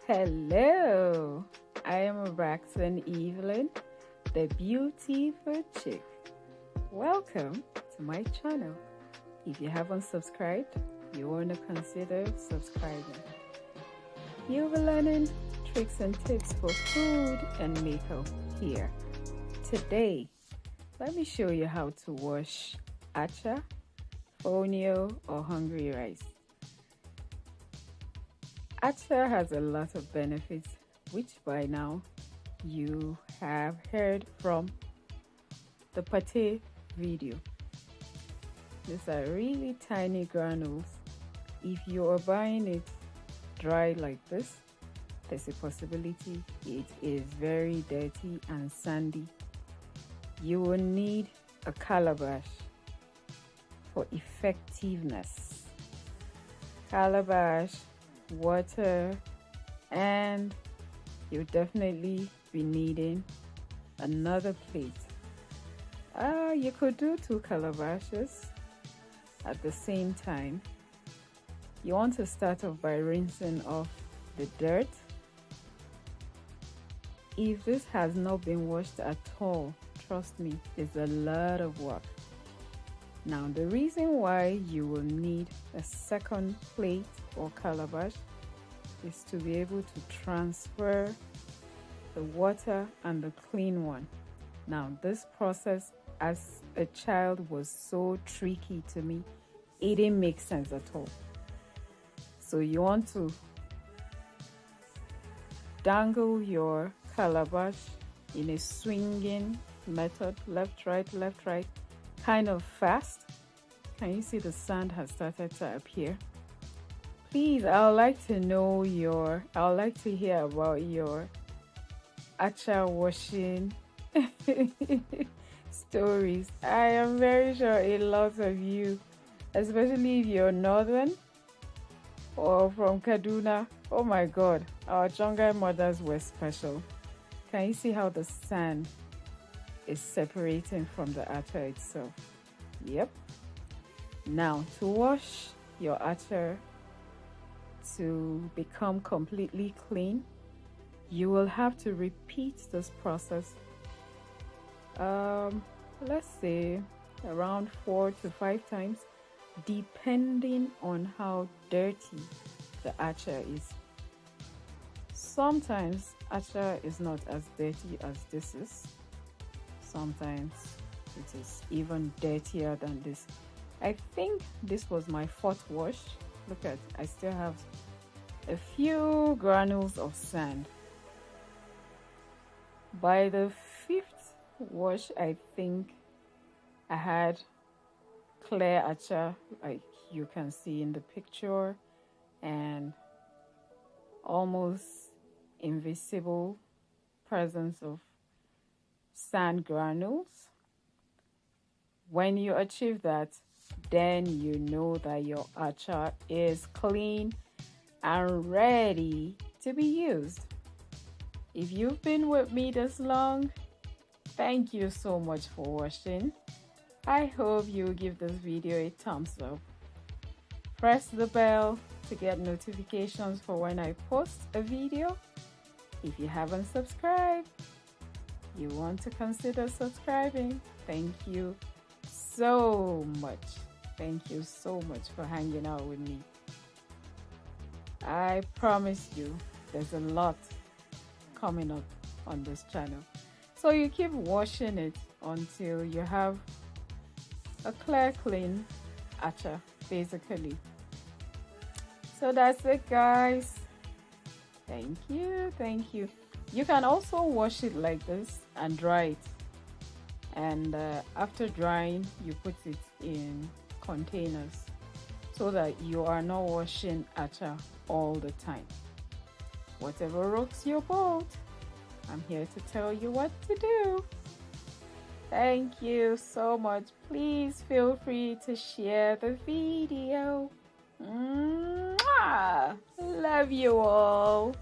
Hello, I am Braxton Evelyn, the Beauty Food Chick. Welcome to my channel. If you haven't subscribed, you want to consider subscribing. You'll be learning tricks and tips for food and makeup here. Today, let me show you how to wash Acha, fonio, or hungry rice. Acha has a lot of benefits, which by now you have heard from the pate video. These are really tiny granules. If you are buying it dry like this, there's a possibility it is very dirty and sandy. You will need a calabash for effectiveness. Calabash, water, and you'll definitely be needing another plate. You could do 2 calabashes at the same time. You want to start off by rinsing off the dirt. If this has not been washed at all, trust me, it's a lot of work. Now, the reason why you will need a second plate or calabash is to be able to transfer the water and the clean one. Now, this process as a child was so tricky to me, it didn't make sense at all. So you want to dangle your calabash in a swinging method, left, right, kind of fast. Can you see the sand has started to appear? Please, I would like to hear about your Acha washing stories. I am very sure a lot of you, especially if you're northern or from Kaduna, oh my god, our Jongai mothers were special. Can you see how the sand is separating from the Acha itself? Yep. Now, to wash your Acha to become completely clean, you will have to repeat this process let's say around 4 to 5 times, depending on how dirty the Acha is. Sometimes Acha is not as dirty as this is. Sometimes it is even dirtier than this. I think this was my 4th wash. Look at, I still have a few granules of sand. By the 5th wash, I think I had clear Acha, like you can see in the picture, and almost invisible presence of sand granules. When you achieve that, then you know that your Acha is clean and ready to be used. If you've been with me this long, thank you so much for watching. I hope you give this video a thumbs up. Press the bell to get notifications for when I post a video. If you haven't subscribed, you want to consider subscribing. Thank you so much. Thank you so much for hanging out with me. I promise you there's a lot coming up on this channel. So you keep washing it until you have a clear, clean Acha, basically. So that's it, guys. Thank you. You can also wash it like this and dry it. And after drying, you put it in containers so that you are not washing Acha all the time. Whatever rocks your boat, I'm here to tell you what to do. Thank you so much. Please feel free to share the video. Mwah! Love you all.